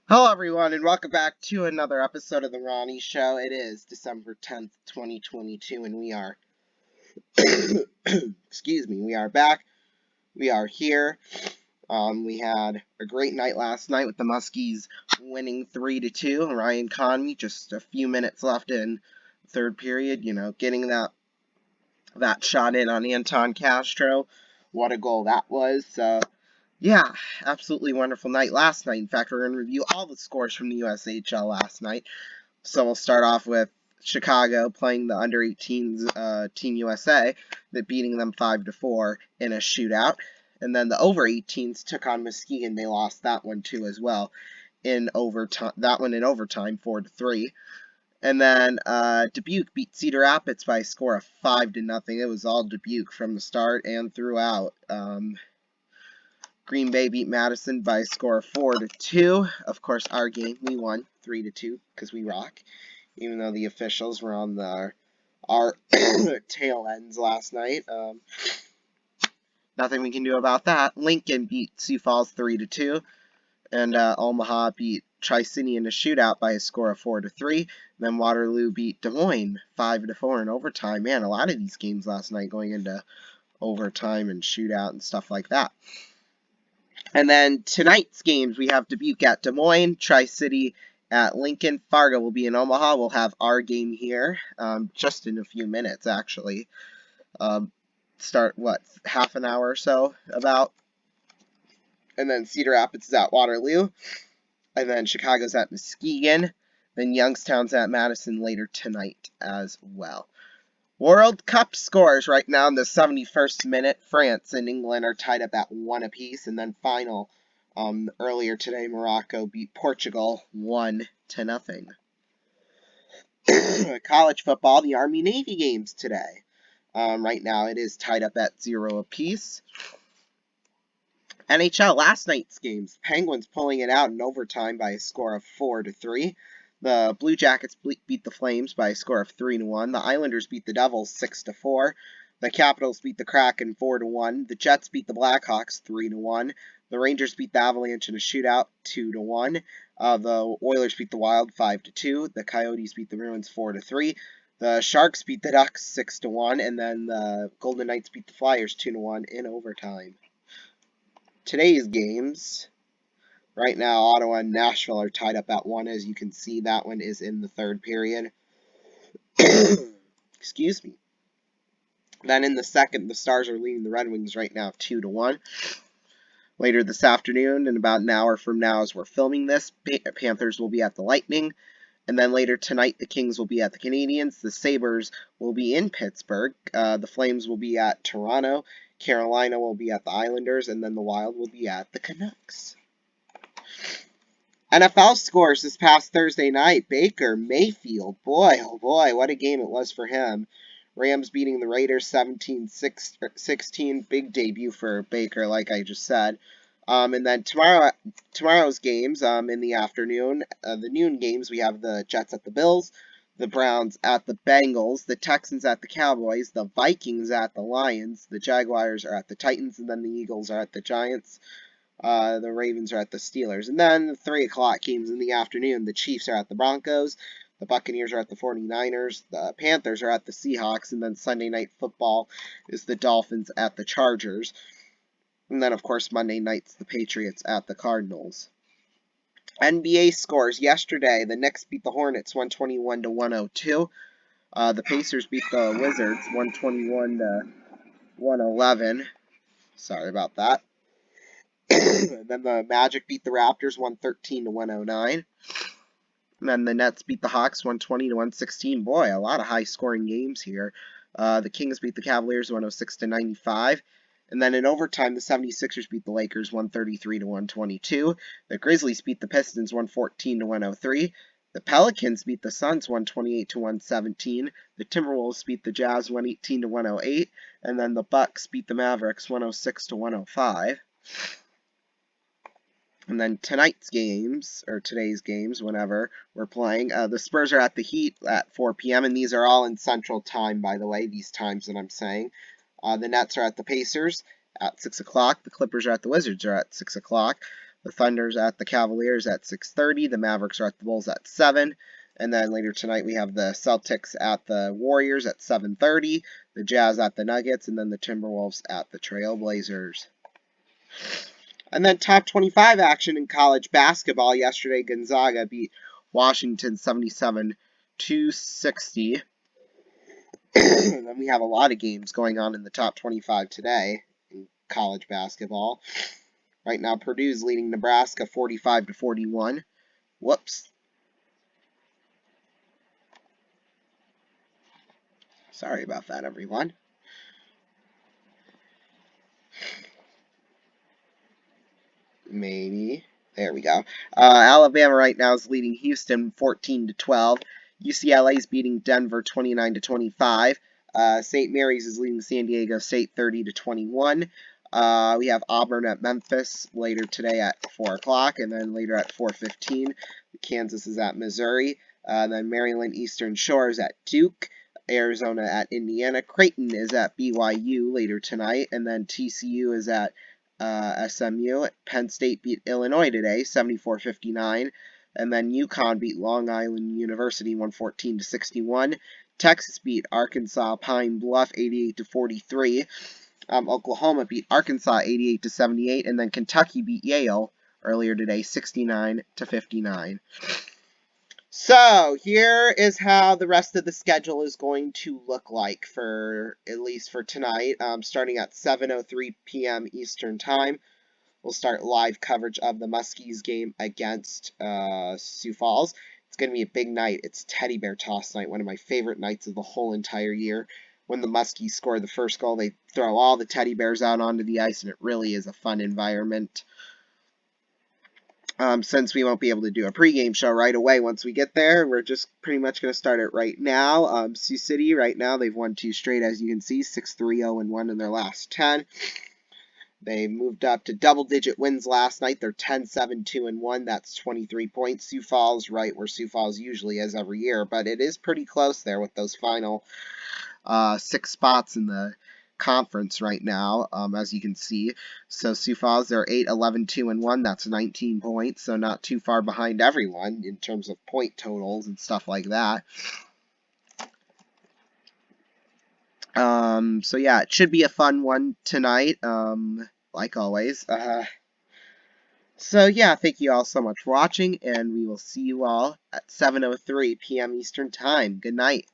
Hello, everyone, and welcome back to another episode of the Ronnie Show. It is December 10th, 2022, and we are, excuse me, we are back. We are here. We had a great night last night with the Muskies winning 3-2. Ryan Conley, just a few minutes left in third period, getting that shot in on Anton Castro. What a goal that was. Yeah, absolutely wonderful night last night. In fact, we're going to review all the scores from the USHL last night. So we'll start off with Chicago playing the under-18s Team USA, that beating them 5-4 in a shootout. And then the over-18s took on Muskegon. They lost that one too as well in overtime. That one in overtime, 4-3. And then Dubuque beat Cedar Rapids by a score of 5-0. It was all Dubuque from the start and throughout. Green Bay beat Madison by a score of 4-2. Of course, our game, we won 3-2 because we rock. Even though the officials were on our tail ends last night. Nothing we can do about that. Lincoln beat Sioux Falls 3-2. And Omaha beat Tri-City in a shootout by a score of 4-3. Then Waterloo beat Des Moines 5-4 in overtime. Man, a lot of these games last night going into overtime and shootout and stuff like that. And then tonight's games, we have Dubuque at Des Moines, Tri-City at Lincoln. Fargo will be in Omaha. We'll have our game here just in a few minutes, actually. Start, half an hour or so about. And then Cedar Rapids is at Waterloo. And then Chicago's at Muskegon. Then Youngstown's at Madison later tonight as well. World Cup scores right now in the 71st minute. France and England are tied up at 1 apiece. And then final, earlier today, Morocco beat Portugal 1-0. College football, the Army-Navy games today. Right now it is tied up at 0 apiece. NHL last night's games. Penguins pulling it out in overtime by a score of 4-3. The Blue Jackets beat the Flames by a score of 3-1. The Islanders beat the Devils 6-4. The Capitals beat the Kraken 4-1. The Jets beat the Blackhawks 3-1. The Rangers beat the Avalanche in a shootout 2-1. The Oilers beat the Wild 5-2. The Coyotes beat the Bruins 4-3. The Sharks beat the Ducks 6-1. And then the Golden Knights beat the Flyers 2-1 in overtime. Today's games. Right now, Ottawa and Nashville are tied up at 1. As you can see, that one is in the third period. Excuse me. Then in the second, the Stars are leading the Red Wings right now 2-1. Later this afternoon, in about an hour from now as we're filming this, Panthers will be at the Lightning. And then later tonight, the Kings will be at the Canadiens. The Sabres will be in Pittsburgh. The Flames will be at Toronto. Carolina will be at the Islanders. And then the Wild will be at the Canucks. NFL scores this past Thursday night. Baker Mayfield. Boy, oh boy, what a game it was for him. Rams beating the Raiders 17-16. Big debut for Baker, like I just said. And then tomorrow's games in the afternoon, the noon games, we have the Jets at the Bills, the Browns at the Bengals, the Texans at the Cowboys, the Vikings at the Lions, the Jaguars are at the Titans, and then the Eagles are at the Giants. The Ravens are at the Steelers. And then the 3 o'clock games in the afternoon, the Chiefs are at the Broncos, the Buccaneers are at the 49ers, the Panthers are at the Seahawks, and then Sunday Night Football is the Dolphins at the Chargers. And then, of course, Monday night's the Patriots at the Cardinals. NBA scores yesterday. The Knicks beat the Hornets 121-102. The Pacers beat the Wizards 121-111. Sorry about that. And then the Magic beat the Raptors 113-109. And then the Nets beat the Hawks 120-116. Boy, a lot of high-scoring games here. The Kings beat the Cavaliers 106-95. And then in overtime, the 76ers beat the Lakers 133-122. The Grizzlies beat the Pistons 114-103. The Pelicans beat the Suns 128-117. The Timberwolves beat the Jazz 118-108. And then the Bucks beat the Mavericks 106-105. And then tonight's games, or today's games, whenever we're playing, the Spurs are at the Heat at 4 p.m., and these are all in Central Time, by the way, these times that I'm saying. The Nets are at the Pacers at 6 o'clock. The Clippers are at the Wizards are at 6 o'clock. The Thunder's at the Cavaliers at 6:30. The Mavericks are at the Bulls at 7. And then later tonight we have the Celtics at the Warriors at 7:30. The Jazz at the Nuggets, and then the Timberwolves at the Trailblazers. And then top 25 action in college basketball. Yesterday, Gonzaga beat Washington 77-60. Then we have a lot of games going on in the top 25 today in college basketball. Right now, Purdue's leading Nebraska 45-41. Whoops. Sorry about that, everyone. Maybe. There we go. Alabama right now is leading Houston 14-12. UCLA is beating Denver 29-25. St. Mary's is leading San Diego State 30-21. We have Auburn at Memphis later today at 4 o'clock, and then later at 4:15, Kansas is at Missouri. Then Maryland Eastern Shore is at Duke. Arizona at Indiana. Creighton is at BYU later tonight, and then TCU is at SMU. Penn State beat Illinois today, 74-59. And then UConn beat Long Island University 114-61. Texas beat Arkansas Pine Bluff 88-43. Oklahoma beat Arkansas 88-78. And then Kentucky beat Yale earlier today 69-59. So here is how the rest of the schedule is going to look like for at least for tonight. Starting at 7:03 p.m. Eastern Time, we'll start live coverage of the Muskies game against Sioux Falls. It's going to be a big night. It's Teddy Bear Toss night, one of my favorite nights of the whole entire year. When the Muskies score the first goal, they throw all the teddy bears out onto the ice, and it really is a fun environment. Since we won't be able to do a pregame show right away once we get there, we're just pretty much going to start it right now. Sioux City, right now, they've won 2 straight, as you can see, 6-3-0-1 in their last 10. They moved up to double-digit wins last night. They're 10-7-2-1. That's 23 points. Sioux Falls, right where Sioux Falls usually is every year, but it is pretty close there with those final 6 spots in the conference right now, as you can see. So Sioux Falls, they're 8-11-2-1. That's 19 points, so not too far behind everyone in terms of point totals and stuff like that. So yeah, it should be a fun one tonight, like always. So yeah, thank you all so much for watching, and we will see you all at 7:03 p.m. Eastern Time. Good night.